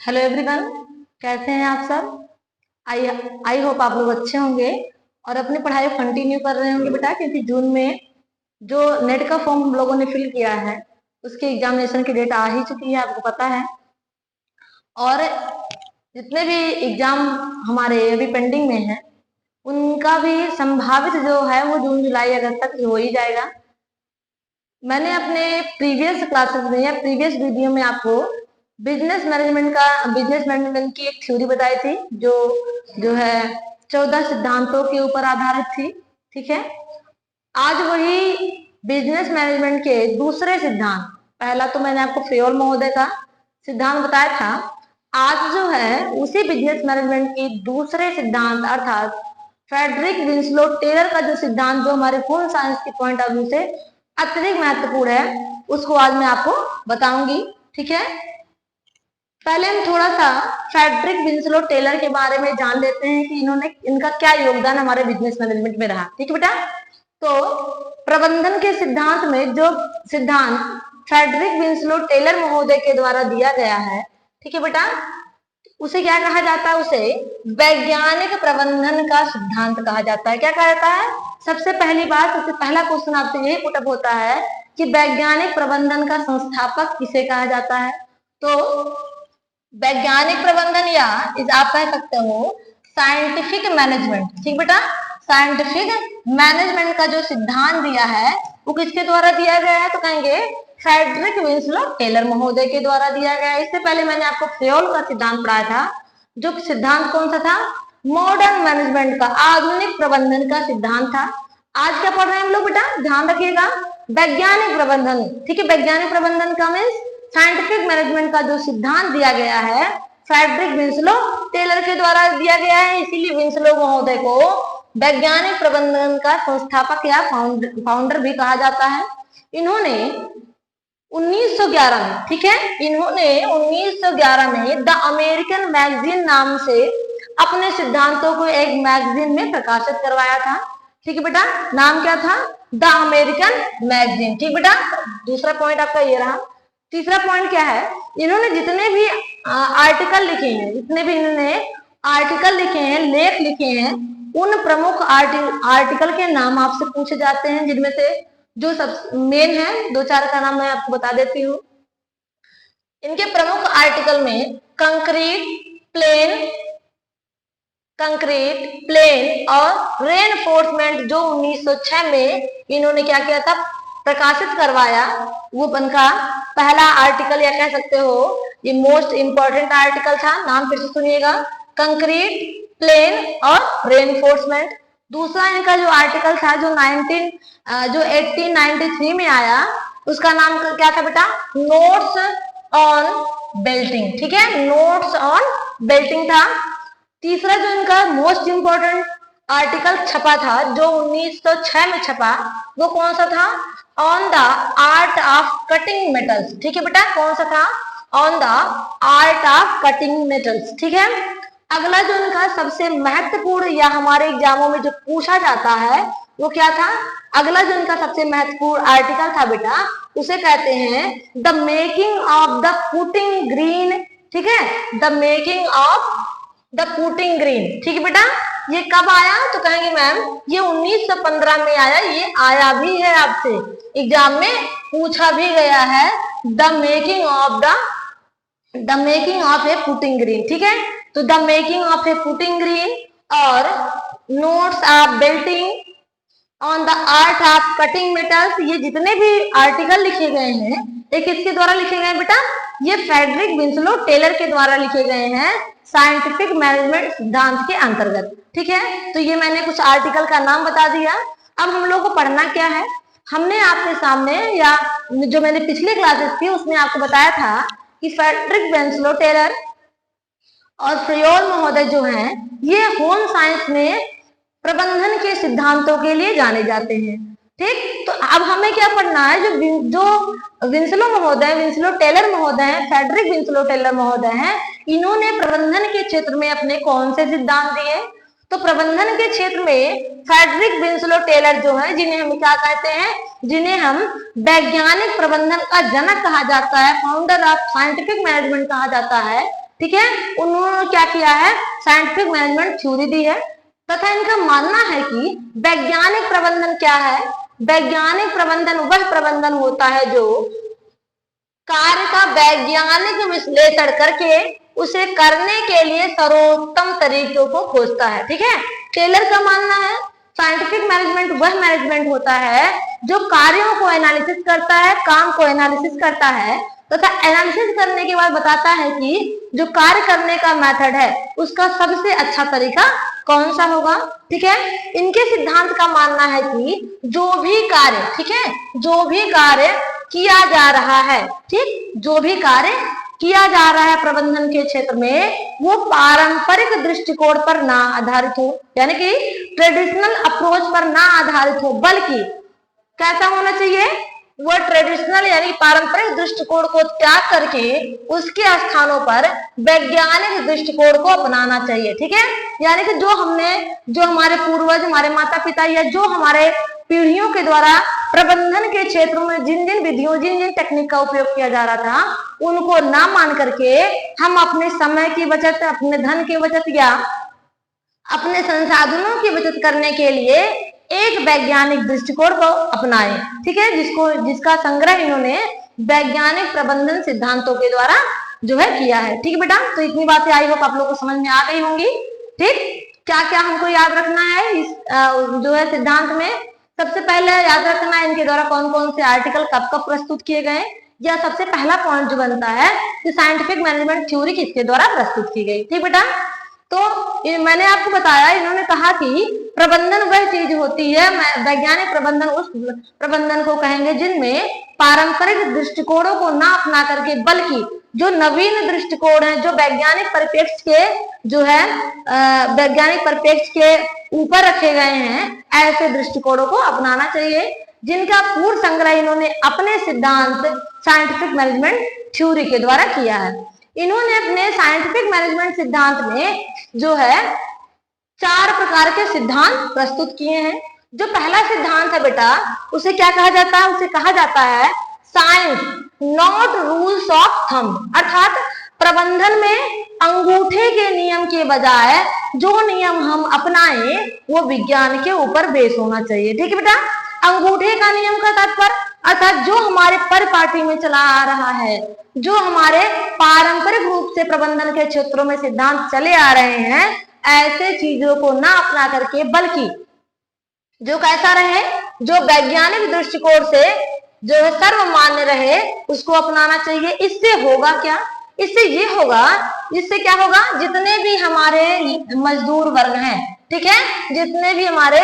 Hello everyone, कैसे हैं आप सब। आई आई होप आप लोग अच्छे होंगे और अपनी पढ़ाई कंटिन्यू कर रहे होंगे बेटा, क्योंकि जून में जो नेट का फॉर्म हम लोगों ने फिल किया है उसकी एग्जामिनेशन की डेट आ ही चुकी है, आपको पता है। और जितने भी एग्जाम हमारे अभी पेंडिंग में हैं उनका भी संभावित जो है वो जून जुलाई अगस्त तक हो ही जाएगा। मैंने अपने प्रीवियस क्लासेस में या प्रीवियस वीडियो में आपको बिजनेस मैनेजमेंट की एक थ्योरी बताई थी जो है 14 सिद्धांतों के ऊपर आधारित थी। ठीक है, आज वही बिजनेस मैनेजमेंट के दूसरे सिद्धांत, पहला तो मैंने आपको फ्रियोल महोदय का सिद्धांत बताया था, आज जो है उसी बिजनेस मैनेजमेंट के दूसरे सिद्धांत अर्थात फ्रेडरिक विंसलो टेलर का जो सिद्धांत जो हमारे होम साइंस के पॉइंट ऑफ व्यू से अत्यधिक महत्वपूर्ण है उसको आज मैं आपको बताऊंगी। ठीक है, पहले हम थोड़ा सा फ्रेडरिक विंसलो टेलर के बारे में जान लेते हैं कि इनका क्या योगदान हमारे बिजनेस मैनेजमेंट में रहा। ठीक है बेटा, तो प्रबंधन के सिद्धांत में जो सिद्धांत फ्रेडरिक विंसलो टेलर महोदय के द्वारा दिया गया है, ठीक है बेटा, उसे क्या कहा जाता है, उसे वैज्ञानिक प्रबंधन का सिद्धांत कहा जाता है। क्या कहा जाता है, सबसे पहली बात, सबसे पहला क्वेश्चन आपसे यही पुटअप होता है कि वैज्ञानिक प्रबंधन का संस्थापक किसे कहा जाता है। तो वैज्ञानिक प्रबंधन या आप कह सकते हो साइंटिफिक मैनेजमेंट। ठीक बेटा, साइंटिफिक मैनेजमेंट का जो सिद्धांत दिया है वो किसके द्वारा दिया गया है, तो कहेंगे फ्रेडरिक विंसलो टेलर महोदय के द्वारा दिया गया है। इससे पहले मैंने आपको फ्रियोल का सिद्धांत पढ़ाया था, जो सिद्धांत कौन सा था, मॉडर्न मैनेजमेंट का, आधुनिक प्रबंधन का सिद्धांत था। आज क्या पढ़ रहे हैं हम लोग बेटा, ध्यान रखिएगा, वैज्ञानिक प्रबंधन। ठीक है, वैज्ञानिक प्रबंधन का मीन्स साइंटिफिक मैनेजमेंट का जो सिद्धांत दिया गया है फ्रेडरिक विंसलो टेलर के द्वारा दिया गया है, इसीलिए विंसलो महोदय को वैज्ञानिक प्रबंधन का संस्थापक या फाउंडर भी कहा जाता है। इन्होंने 1911 में, ठीक है, इन्होंने 1911 में द अमेरिकन मैगजीन नाम से अपने सिद्धांतों को एक मैगजीन में प्रकाशित करवाया था। ठीक है बेटा, नाम क्या था, द अमेरिकन मैगजीन। ठीक बेटा, दूसरा पॉइंट आपका ये रहा। तीसरा पॉइंट क्या है, इन्होंने जितने भी आर्टिकल लिखे हैं, जितने भी इन्होंने आर्टिकल लिखे हैं, लेख लिखे हैं, उन प्रमुख आर्टिकल के नाम आपसे पूछे जाते हैं, जिनमें से जो सब मेन है, दो चार का नाम मैं आपको बता देती हूँ। इनके प्रमुख आर्टिकल में कंक्रीट, प्लेन और रेनफोर्समेंट जो 1906 में इन्होंने क्या किया था, प्रकाशित करवाया, वो उनका पहला आर्टिकल या कह सकते हो ये मोस्ट इंपॉर्टेंट आर्टिकल था। नाम फिर से सुनिएगा, कंक्रीट, प्लेन और रेनफोर्समेंट। दूसरा इनका जो आर्टिकल था जो 1893 में आया, उसका नाम क्या था बेटा, नोट्स ऑन बेल्टिंग। ठीक है, नोट्स ऑन बेल्टिंग था। तीसरा जो इनका मोस्ट इंपॉर्टेंट आर्टिकल छपा था जो 1906 में छपा, वो कौन सा था, on the art of cutting metals. ठीक है बेटा, कौन सा था, on the art of cutting metals. ठीक है, अगला जो इनका सबसे महत्वपूर्ण या हमारे एग्जामों में जो पूछा जाता है वो क्या था, अगला जो इनका सबसे महत्वपूर्ण आर्टिकल था बेटा, उसे कहते हैं the making of the putting green. ठीक है, the making of the putting green. ठीक है बेटा, ये कब आया, तो कहेंगे मैम ये 1915 में आया, ये आया भी है, आपसे एग्जाम में पूछा भी गया है, the making of a putting green. ठीक है, तो the making of a putting green और notes of belting, on the art of cutting metals, ये जितने भी आर्टिकल लिखे गए हैं ये किसके द्वारा लिखे गए हैं बेटा, ये फ्रेडरिक विंसलो टेलर के द्वारा लिखे गए हैं साइंटिफिक मैनेजमेंट सिद्धांत के अंतर्गत। ठीक है, तो ये मैंने कुछ आर्टिकल का नाम बता दिया। अब हम लोग को पढ़ना क्या है, हमने आपके सामने या जो मैंने पिछली क्लासेस थी उसमें आपको बताया था कि फ्रेडरिक विंसलो टेलर और फ्रियोल महोदय जो हैं ये होम साइंस में प्रबंधन के सिद्धांतों के लिए जाने जाते हैं। ठीक, तो अब हमें क्या पढ़ना है, जो विंसलो टेलर महोदय हैं, फ्रेडरिक विंसलो टेलर महोदय हैं, इन्होंने प्रबंधन के क्षेत्र में अपने कौन से सिद्धांत दिए, तो प्रबंधन के क्षेत्र में फ्रेडरिक विंसलो टेलर जो है, जिन्हें हम क्या कहते हैं, जिन्हें हम वैज्ञानिक प्रबंधन का जनक कहा जाता है, फाउंडर ऑफ साइंटिफिक मैनेजमेंट कहा जाता है, ठीक है, उन्होंने क्या किया है, साइंटिफिक मैनेजमेंट थ्योरी दी है। तथा इनका मानना है कि वैज्ञानिक प्रबंधन क्या है, वैज्ञानिक प्रबंधन वह प्रबंधन होता है जो कार्य का वैज्ञानिक विश्लेषण करके उसे करने के लिए सर्वोत्तम तरीकों को खोजता है। ठीक है, टेलर का मानना है साइंटिफिक मैनेजमेंट वह मैनेजमेंट होता है जो कार्यों को एनालिसिस करता है, काम को एनालिसिस करता है तथा एनालिसिस करने के बाद बताता है कि जो कार्य करने का मेथड है उसका सबसे अच्छा तरीका कौन सा होगा। ठीक है, इनके सिद्धांत का मानना है कि जो भी कार्य, ठीक है, जो भी कार्य किया जा रहा है, ठीक, जो भी कार्य किया जा रहा है प्रबंधन के क्षेत्र में वो पारंपरिक दृष्टिकोण पर ना आधारित हो, यानी कि ट्रेडिशनल अप्रोच पर ना आधारित हो, बल्कि कैसा होना चाहिए, वो ट्रेडिशनल यानी पारंपरिक दृष्टिकोण को त्याग करके उसके स्थानों पर वैज्ञानिक दृष्टिकोण को अपनाना चाहिए। ठीक है, यानी कि जो हमारे पूर्वज, हमारे माता पिता या जो हमारे पीढ़ियों के द्वारा प्रबंधन के क्षेत्रों में जिन जिन विधियों, जिन जिन टेक्निक का उपयोग किया जा रहा था उनको ना मान करके हम अपने समय की बचत, अपने धन की बचत या अपने संसाधनों की बचत करने के लिए एक वैज्ञानिक दृष्टिकोण को अपनाएं। ठीक है, जिसका संग्रह इन्होंने वैज्ञानिक प्रबंधन सिद्धांतों के द्वारा जो है किया है। ठीक है बेटा, तो इतनी बातें आई होप आप लोगों को समझ में आ गई होंगी। ठीक, क्या क्या हमको याद रखना है इस जो है सिद्धांत में, सबसे पहले याद रखना है इनके द्वारा कौन कौन से आर्टिकल कब कब प्रस्तुत किए गए, या सबसे पहला पॉइंट जो बनता है कि साइंटिफिक मैनेजमेंट थ्योरी किसके द्वारा प्रस्तुत की गई। ठीक बेटा, तो मैंने आपको बताया, इन्होंने कहा कि प्रबंधन वह चीज होती है, वैज्ञानिक प्रबंधन उस प्रबंधन को कहेंगे जिनमें पारंपरिक दृष्टिकोणों को ना अपना करके बल्कि जो नवीन दृष्टिकोण है, जो वैज्ञानिक परिप्रेक्ष्य के जो है वैज्ञानिक परिप्रेक्ष्य के ऊपर रखे गए हैं, ऐसे दृष्टिकोणों को अपनाना चाहिए, जिनका पूर्ण संग्रह इन्होंने अपने सिद्धांत साइंटिफिक मैनेजमेंट थ्योरी के द्वारा किया है। इन्होंने अपने साइंटिफिक मैनेजमेंट सिद्धांत में जो है 4 प्रकार के सिद्धांत प्रस्तुत किए हैं। जो पहला सिद्धांत है बेटा, उसे क्या कहा जाता है, उसे कहा जाता है science not rules of thumb, अर्थात प्रबंधन में अंगूठे के नियम के बजाय जो नियम हम अपनाएं वो विज्ञान के ऊपर बेस होना चाहिए। ठीक है बेटा, अंगूठे का नियम का तात्पर्य अर्थात जो हमारे परिपाटी में चला आ रहा है, जो हमारे पारंपरिक रूप से प्रबंधन के क्षेत्रों में सिद्धांत चले आ रहे हैं, ऐसे चीजों को ना अपना करके बल्कि जो कैसा रहे, जो वैज्ञानिक दृष्टिकोण से जो है सर्वमान्य रहे उसको अपनाना चाहिए। इससे होगा क्या, इससे ये होगा, इससे क्या होगा, जितने भी हमारे मजदूर वर्ग हैं, ठीक है, जितने भी हमारे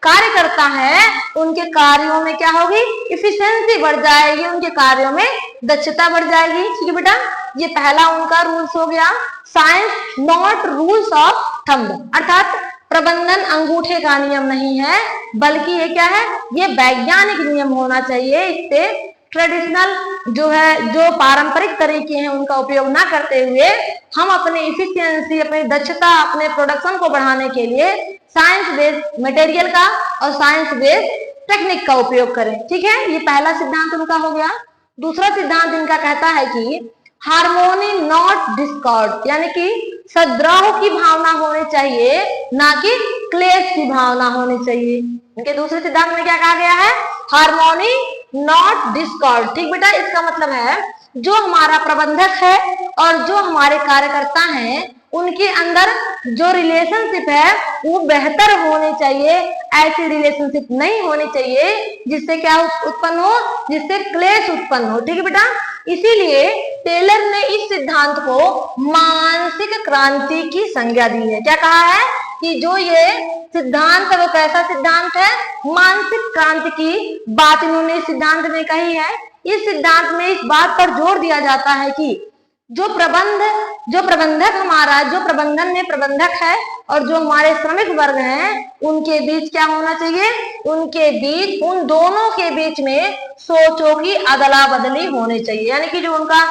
कार्यकर्ता हैं उनके कार्यों में क्या होगी, इफिशिएंसी बढ़ जाएगी, उनके कार्यों में दक्षता बढ़ जाएगी। ठीक है बेटा, ये पहला उनका रूल्स हो गया, science not rules of thumb, अर्थात प्रबंधन अंगूठे का नियम नहीं है बल्कि ये क्या है, ये वैज्ञानिक नियम होना चाहिए। इससे ट्रेडिशनल जो है, जो पारंपरिक तरीके हैं उनका उपयोग ना करते हुए हम अपने इफिशिएंसी, अपनी दक्षता, अपने प्रोडक्शन को बढ़ाने के लिए साइंस बेस्ड मटेरियल का और साइंस बेस्ड टेक्निक का उपयोग करें। ठीक है, ये पहला सिद्धांत उनका हो गया। दूसरा सिद्धांत इनका कहता है कि हार्मोनी नॉट डिस्कॉर्ड, यानी कि सद्भाव की भावना होनी चाहिए ना कि क्लेश की भावना होनी चाहिए। इनके दूसरे सिद्धांत में क्या कहा गया है, हार्मोनी नॉट डिस्कॉर्ड। ठीक बेटा, इसका मतलब है जो हमारा प्रबंधक है और जो हमारे कार्यकर्ता हैं उनके अंदर जो रिलेशनशिप है वो बेहतर होनी चाहिए, ऐसी रिलेशनशिप नहीं होनी चाहिए जिससे क्या उत्पन्न हो, जिससे क्लेश उत्पन्न हो। ठीक है बेटा, इसीलिए टेलर ने इस सिद्धांत को मानसिक क्रांति की संज्ञा दी है। क्या कहा है कि जो ये सिद्धांत है वो कैसा सिद्धांत है, मानसिक क्रांति की बात इन्होंने इस सिद्धांत में कही है। इस सिद्धांत में इस बात पर जोर दिया जाता है कि जो प्रबंधक हमारा, जो प्रबंधन में प्रबंधक है और जो हमारे श्रमिक वर्ग हैं उनके बीच क्या होना चाहिए, उनके बीच, उन दोनों के बीच में सोचों की अदला बदली होनी चाहिए। यानी कि जो उनका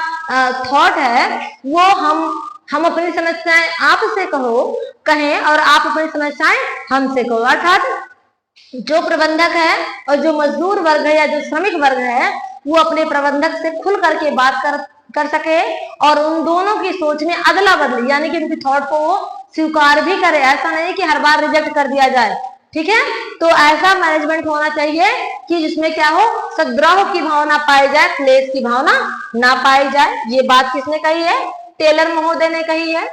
थॉट है वो हम अपनी समस्याएं आपसे कहें और आप अपनी समस्याएं हमसे कहो, अर्थात जो प्रबंधक है और जो मजदूर वर्ग है या जो श्रमिक वर्ग है वो अपने प्रबंधक से खुल करके बात कर सके और उन दोनों की सोच में अदला बदली यानी कि उनकी थॉट को वो स्वीकार भी करे। ऐसा नहीं कि हर बार रिजेक्ट कर दिया जाए, ठीक है। तो ऐसा मैनेजमेंट होना चाहिए कि जिसमें क्या हो, सद्भाव की भावना पाई जाए, क्लेश की भावना ना पाई जाए। ये बात किसने कही है? टेलर महोदय ने कही है।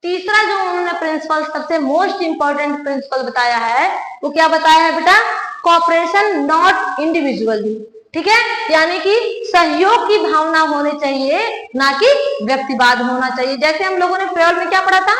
तीसरा जो उन्होंने प्रिंसिपल, सबसे मोस्ट इंपॉर्टेंट प्रिंसिपल बताया है, वो क्या बताया है बेटा? कोऑपरेशन नॉट इंडिविजुअली, ठीक है, यानी कि सहयोग की भावना होनी चाहिए, ना कि व्यक्तिवाद होना चाहिए। जैसे हम लोगों ने फेयर में क्या पढ़ा था,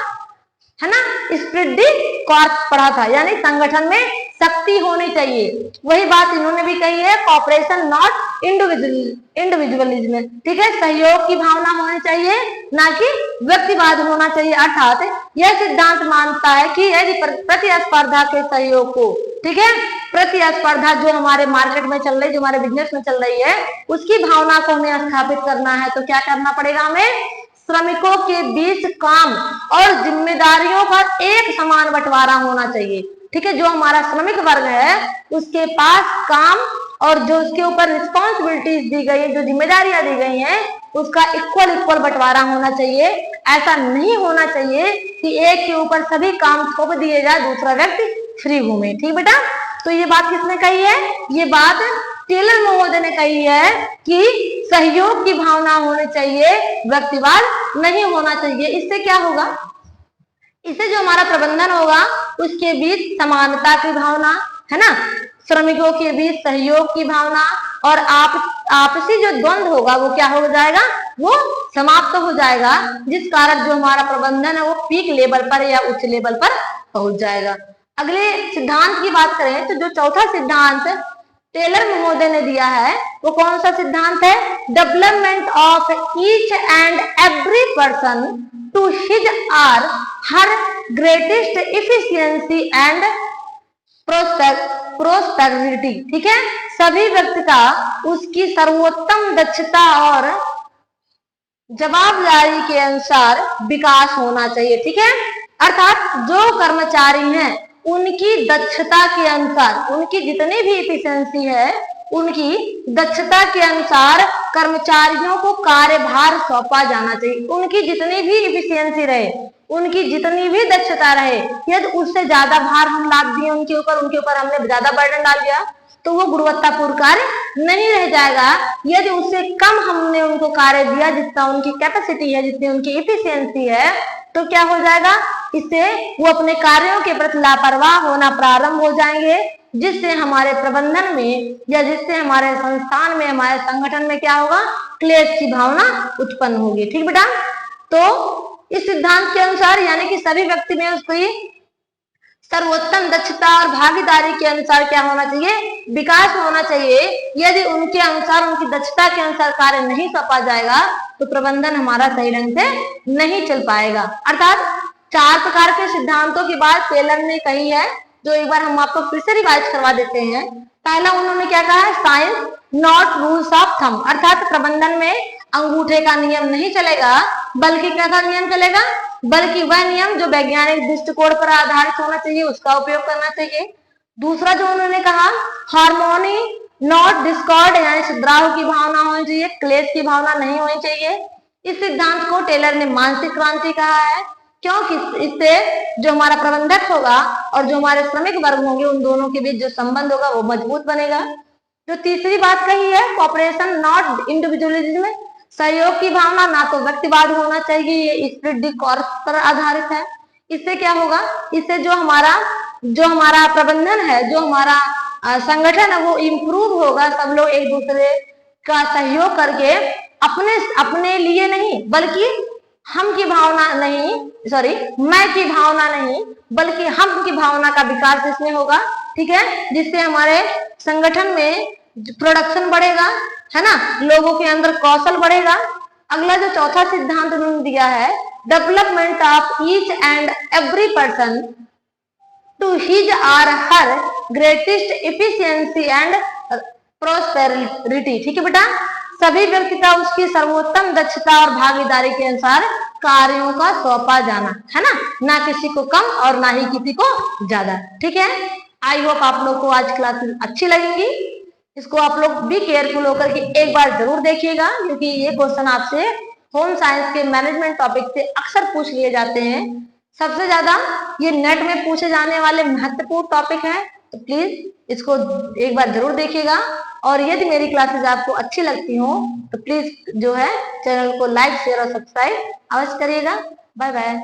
है ना, स्प्रिट दी कॉर्प्स पढ़ा था, यानी संगठन में शक्ति होनी चाहिए। वही बात इन्होंने भी कही है, कॉपरेशन नॉट इंडिविजुअलिज्म, ठीक है, सहयोग की भावना होनी चाहिए, ना कि व्यक्तिवाद होना चाहिए। अर्थात यह सिद्धांत मानता है कि यदि प्रतिस्पर्धा के सहयोग को, ठीक है, प्रतिस्पर्धा जो हमारे मार्केट में चल रही, जो हमारे बिजनेस में चल रही है, उसकी भावना को हमें स्थापित करना है तो क्या करना पड़ेगा? हमें श्रमिकों के बीच काम और जिम्मेदारियों का एक समान बंटवारा होना चाहिए, ठीक है। जो हमारा श्रमिक वर्ग है उसके पास काम और जो उसके ऊपर रिस्पॉन्सिबिलिटीज दी गई है, जो जिम्मेदारियां दी गई हैं, उसका इक्वल बंटवारा होना चाहिए। ऐसा नहीं होना चाहिए कि एक के ऊपर सभी काम थोप दिए जाए, दूसरा व्यक्ति फ्री घूमे, ठीक बेटा। तो ये बात किसने कही है? ये बात टेलर महोदय ने कही है कि सहयोग की भावना होनी चाहिए, व्यक्तिवाद नहीं होना चाहिए। इससे क्या होगा? इससे जो हमारा प्रबंधन होगा उसके बीच समानता की भावना, है ना, श्रमिकों के बीच सहयोग की भावना और आपसी जो द्वंद्व होगा वो क्या हो जाएगा? वो समाप्त हो जाएगा, जिस कारण जो हमारा प्रबंधन है वो पीक लेवल पर या उच्च लेवल पर पहुंच जाएगा। अगले सिद्धांत की बात करें तो जो चौथा सिद्धांत टेलर महोदय ने दिया है वो कौन सा सिद्धांत है? Development of each and every person to his or her greatest efficiency and prosperity, ठीक है, सभी व्यक्ति का उसकी सर्वोत्तम दक्षता और जवाबदारी के अनुसार विकास होना चाहिए, ठीक है। अर्थात जो कर्मचारी हैं उनकी दक्षता के अनुसार, उनकी जितनी भी एफिशिएंसी है, उनकी दक्षता के अनुसार कर्मचारियों को कार्यभार सौंपा जाना चाहिए। उनकी जितनी भी एफिशिएंसी रहे, उनकी जितनी भी दक्षता रहे, यदि उससे ज्यादा भार हम लाद दिए उनके ऊपर हमने ज्यादा बर्डन डाल दिया तो वो गुणवत्तापूर्ण कार्य नहीं रह जाएगा। यदि उससे कम हमने उनको कार्य दिया, जितना उनकी कैपेसिटी है, जितनी उनकी एफिशिएंसी है, तो क्या हो जाएगा? इससे वो अपने कार्यों के प्रति लापरवाह होना प्रारंभ हो जाएंगे, जिससे हमारे प्रबंधन में या जिससे हमारे संस्थान में, हमारे संगठन में क्या होगा? क्लेश की भावना उत्पन्न होगी, ठीक बेटा। तो इस सिद्धांत के अनुसार यानी कि सभी व्यक्ति में उसकी सर्वोत्तम दक्षता और भागीदारी के अनुसार क्या होना चाहिए? विकास होना चाहिए। यदि उनके अनुसार, उनकी दक्षता के अनुसार कार्य नहीं सौंपा जाएगा तो प्रबंधन हमारा सही ढंग से नहीं चल पाएगा। अर्थात 4 प्रकार के सिद्धांतों की बात टेलर ने कही है, जो एक बार हम आपको फिर से रिवाइज करवा देते हैं। पहला उन्होंने क्या कहा है? Science not rules of thumb, अर्थात प्रबंधन में अंगूठे का नियम नहीं चलेगा, बल्कि कैसा नियम चलेगा? बल्कि वह नियम जो वैज्ञानिक दृष्टिकोण पर आधारित होना चाहिए, उसका उपयोग करना चाहिए। दूसरा जो उन्होंने कहा, हार्मोनी नॉट डिस्कॉर्ड, यानी सद्भाव की भावना होनी चाहिए, क्लेश की भावना नहीं होनी चाहिए। इस सिद्धांत को टेलर ने मानसिक क्रांति कहा है, क्योंकि इससे जो हमारा प्रबंधक होगा और जो हमारे श्रमिक वर्ग होंगे, उन दोनों के बीच जो संबंध होगा वो मजबूत बनेगा। जो तीसरी बात कही है, कॉपरेशन नॉट इंडिविजुअलिज्म, सहयोग की भावना ना तो व्यक्तिवाद होना चाहिए, ये स्प्रिट दी कॉर्प्स पर आधारित है। इससे क्या होगा? इससे जो हमारा प्रबंधन है, जो हमारा संगठन है, वो इम्प्रूव होगा। सब लोग एक दूसरे का सहयोग करके अपने लिए नहीं, बल्कि हम की भावना नहीं, मैं की भावना नहीं, बल्कि हम की भावना का विकास इसमें होगा, ठीक है, जिससे हमारे संगठन में प्रोडक्शन बढ़ेगा, है ना, लोगों के अंदर कौशल बढ़ेगा। अगला जो चौथा सिद्धांत उन्होंने दिया है, development of each and every person to his or her greatest efficiency and prosperity, ठीक है बेटा। सभी व्यक्ति का उसकी सर्वोत्तम दक्षता और भागीदारी के अनुसार कार्यों का सौंपा जाना, है ना किसी को कम और ना ही किसी को ज्यादा, ठीक है। आई होप आप लोग को आज क्लास अच्छी लगेंगी। इसको आप लोग भी केयरफुल होकर के एक बार जरूर देखिएगा, क्योंकि ये क्वेश्चन आपसे होम साइंस के मैनेजमेंट टॉपिक से अक्सर पूछ लिए जाते हैं। सबसे ज्यादा ये नेट में पूछे जाने वाले महत्वपूर्ण टॉपिक है, तो प्लीज इसको एक बार जरूर देखिएगा। और यदि मेरी क्लासेस आपको अच्छी लगती हो तो प्लीज जो है चैनल को लाइक, शेयर और सब्सक्राइब अवश्य करिएगा। Bye bye.